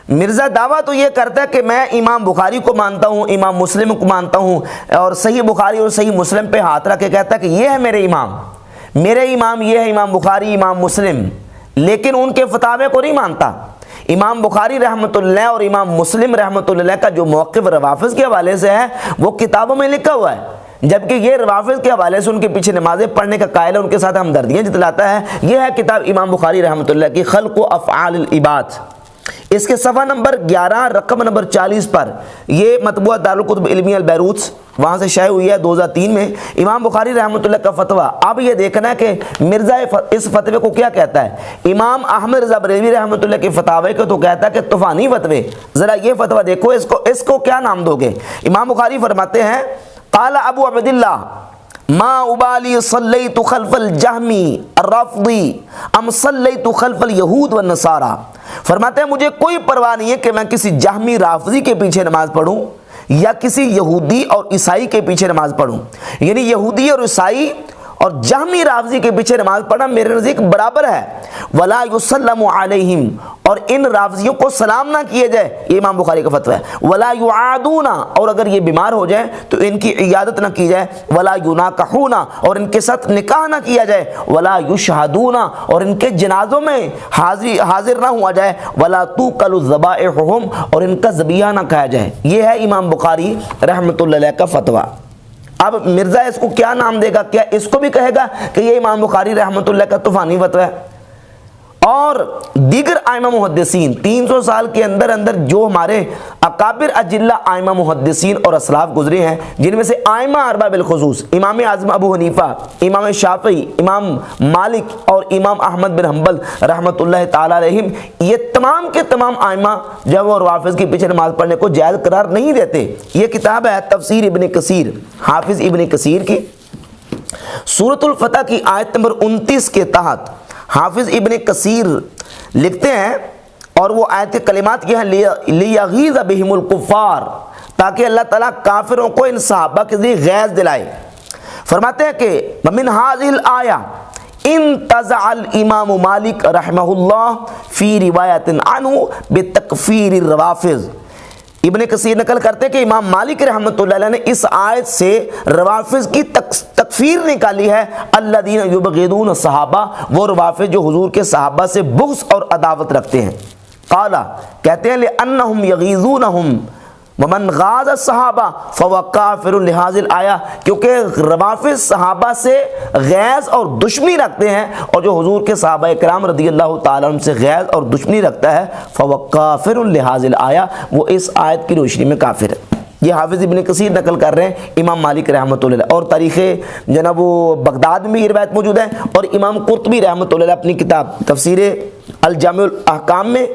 مرزا دعویٰ تو یہ کرتا ہے کہ میں امام بخاری کو مانتا ہوں، امام مسلم کو مانتا ہوں، اور صحیح بخاری اور صحیح مسلم پہ ہاتھ رکھ کے کہتا ہے کہ یہ ہے میرے امام یہ ہے امام بخاری امام مسلم، لیکن ان کے فتاوے کو نہیں مانتا۔ امام بخاری رحمۃ اللہ اور امام مسلم رحمۃ اللہ کا جو موقف روافض کے حوالے سے ہے وہ کتابوں میں لکھا ہوا ہے، جبکہ یہ روافض کے حوالے سے ان کے پیچھے نمازیں پڑھنے کا قائل ہے، ان کے ساتھ ہمدردیاں جتلاتا ہے۔ یہ ہے کتاب امام بخاری رحمۃ اللہ کی خلق و افعال العباد۔ اس کے صفحہ نمبر 11 رقم نمبر 40 پر یہ مطبوعہ دارالکتب علمیہ البیروت وہاں سے شائع ہوئی ہے 2003 میں، امام بخاری رحمۃ اللہ کا فتویٰ۔ اب یہ دیکھنا ہے کہ مرزا اس فتوے کو کیا کہتا ہے۔ امام احمد رضا بریلوی رحمۃ اللہ کے فتاوے کو تو کہتا ہے کہ طوفانی فتوے، ذرا یہ فتویٰ دیکھو، اس کو کیا نام دو گے۔ امام بخاری فرماتے ہیں قال ابو عبد اللہ ما ابالی صلیت خلف الجہمی الرافضی ام صلیت خلف الیہود والنصارى، فرماتے ہیں مجھے کوئی پرواہ نہیں ہے کہ میں کسی جہمی رافضی کے پیچھے نماز پڑھوں یا کسی یہودی اور عیسائی کے پیچھے نماز پڑھوں، یعنی یہودی اور عیسائی اور جہمی رافضی کے پیچھے نماز پڑھنا میرے نزدیک برابر ہے۔ ولا یسلم علیہم، اور ان رافضیوں کو سلام نہ کیے جائے، یہ امام بخاری کا فتویٰ ہے۔ ولا یعادون، اور اگر یہ بیمار ہو جائے تو ان کی عیادت نہ کی جائے۔ ولا یناکحون، اور ان کے ساتھ نکاح نہ کیا جائے۔ ولا یشہدون، اور ان کے جنازوں میں حاضر نہ ہوا جائے۔ ولا توکل ذبائحہم، اور ان کا ذبیحہ نہ کھایا جائے۔ یہ ہے امام بخاری رحمۃ اللہ علیہ کا فتویٰ۔ اب مرزا اس کو کیا نام دے گا؟ کیا اس کو بھی کہے گا کہ یہ امام بخاری رحمۃ اللہ کا طوفانی فتویٰ ہے؟ اور دیگر ائمہ محدثین 300 سال کے اندر جو ہمارے اکابر اجلہ ائمہ محدثین اور اسلاف گزرے ہیں، جن میں سے ائمہ اربعہ بالخصوص امام اعظم ابو حنیفہ، امام شافعی، امام مالک اور امام احمد بن حنبل رحمۃ اللہ تعالی علیہم، یہ تمام کے تمام ائمہ جب وہ روافض کے پیچھے نماز پڑھنے کو جائز قرار نہیں دیتے۔ یہ کتاب ہے تفسیر ابن کثیر، حافظ ابن کثیر کی، سورۃ الفتح کی آیت نمبر 29 کے تحت حافظ ابن کثیر لکھتے ہیں، اور وہ آیت کے کلمات یہ ہیں لیغیظ بہم الکفار، تاکہ اللہ تعالیٰ کافروں کو ان صحابہ کے ذریعے غیظ دلائے۔ فرماتے ہیں کہ ومن هذه الآیہ انتزع الامام مالک رحمہ اللہ فی روایت عنہ بتکفیر الروافض۔ ابن کثیر نقل کرتے کہ امام مالک رحمۃ اللہ علیہ نے اس آیت سے روافض کی تکفیر نکالی ہے۔ الذین یبغضون صحابہ، وہ روافض جو حضور کے صحابہ سے بغض اور عداوت رکھتے ہیں۔ قال، کہتے ہیں لأنہم یغیظونہم ومن غاض الصحابہ فهو کافر لهذه الآیہ، کیونکہ روافض صحابہ سے غیظ اور دشمنی رکھتے ہیں، اور جو حضور کے صحابہ کرام رضی اللہ تعالیٰ عنہ سے غیظ اور دشمنی رکھتا ہے فهو کافر لهذه الآیہ، وہ اس آیت کی روشنی میں کافر ہے۔ یہ حافظ ابن کثیر نقل کر رہے ہیں امام مالک رحمۃ اللہ علیہ، اور تاریخ جناب بغداد میں یہ روایت موجود ہے، اور امام قرطبی رحمۃ اللہ علیہ اپنی کتاب تفسیر الجامع الاحکام میں،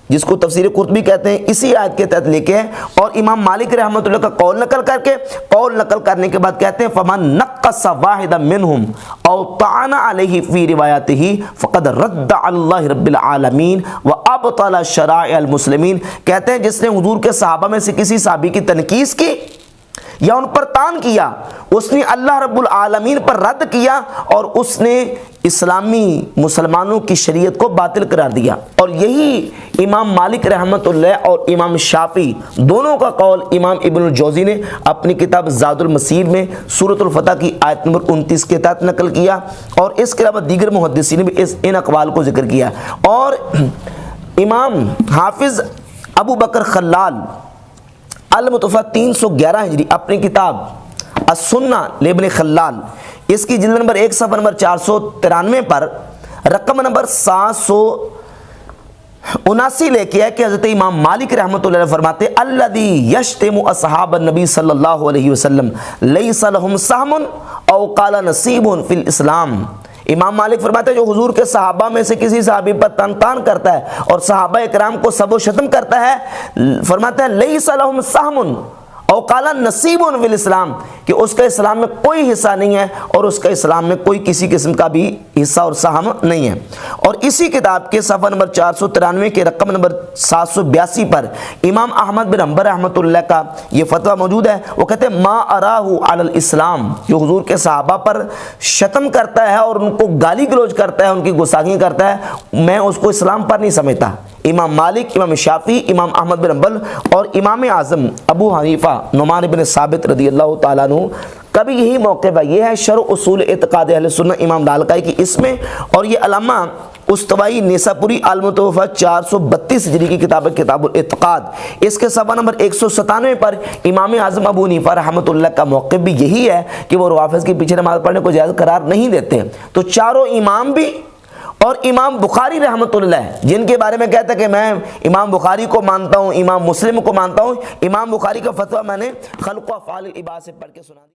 جس کو تفسیر قرطبی کہتے ہیں، اسی آیت کے تحت لکھے ہیں، اور امام مالک رحمۃ اللہ کا قول نقل کرنے کے بعد کہتے ہیں فمن نقص واحدا منہم او طعن علیہ فی روایتہ فقد رد اللہ رب العالمین وابطل شرائع المسلمین، کہتے ہیں جس نے حضور کے صحابہ میں سے کسی صحابی کی تنقیص کی یا ان پر طعن کیا، اس نے اللہ رب العالمین پر رد کیا، اور اس نے اسلامی مسلمانوں کی شریعت کو باطل قرار دیا۔ اور یہی امام مالک رحمۃ اللہ اور امام شافعی دونوں کا قول امام ابن الجوزی نے اپنی کتاب زاد المسیر میں سورۃ الفتح کی آیت نمبر 29 کے تحت نقل کیا، اور اس کے علاوہ دیگر محدثین نے بھی ان اقوال کو ذکر کیا۔ اور امام حافظ ابو بکر خلال المتوفیٰ 311 ہجری اپنی کتاب السنہ لابن خلال، اس کی جلد نمبر 1 صفحہ نمبر 493 پر رقم نمبر 779 لے کے ہے کہ حضرت امام مالک رحمۃ اللہ علیہ فرماتے الذی یشتم اصحاب النبی صلی اللہ علیہ وسلم لیس لهم سهم او قال نصیب فی الاسلام۔ امام مالک فرماتے ہیں جو حضور کے صحابہ میں سے کسی صحابی پر تان کرتا ہے اور صحابہ اکرام کو سب و شتم کرتا ہے، فرماتے ہیں لیس لهم سهم او قال نصیب فی الاسلام، کہ اس کا اسلام میں کوئی حصہ نہیں ہے، اور اس کا اسلام میں کوئی کسی قسم کا بھی حصہ اور سہم نہیں ہے۔ اور اسی کتاب کے صفحہ نمبر 493 کے رقم نمبر 782 پر امام احمد بن حنبل رحمۃ اللہ کا یہ فتویٰ موجود ہے۔ وہ کہتے ہیں ما اراہ علی الاسلام، جو حضور کے صحابہ پر شتم کرتا ہے اور ان کو گالی گلوچ کرتا ہے، ان کی گستاخی کرتا ہے، میں اس کو اسلام پر نہیں سمجھتا۔ امام مالک، امام شافعی، امام احمد بن حنبل اور امام اعظم ابو حنیفہ نعمان بن ثابت رضی اللہ تعالیٰ عنہ کا بھی یہی موقف ہے۔ یہ ہے شرح اصول اعتقاد اہل سنت امام لالکائی کی اس میں، اور یہ علامہ استوائی نیساپوری المتوفہ 432 ہجری کی کتاب ہے کتاب الاعتقاد، اس کے صفحہ نمبر 197 پر امام اعظم ابو حنیفہ رحمۃ اللہ کا موقف بھی یہی ہے کہ وہ روافض کے پیچھے نماز پڑھنے کو جائز قرار نہیں دیتے۔ تو چاروں امام بھی اور امام بخاری رحمۃ اللہ جن کے بارے میں کہتا ہے کہ میں امام بخاری کو مانتا ہوں، امام مسلم کو مانتا ہوں، امام بخاری کا فتویٰ میں نے خلق و افعال العباد سے پڑھ کے سنا دیا۔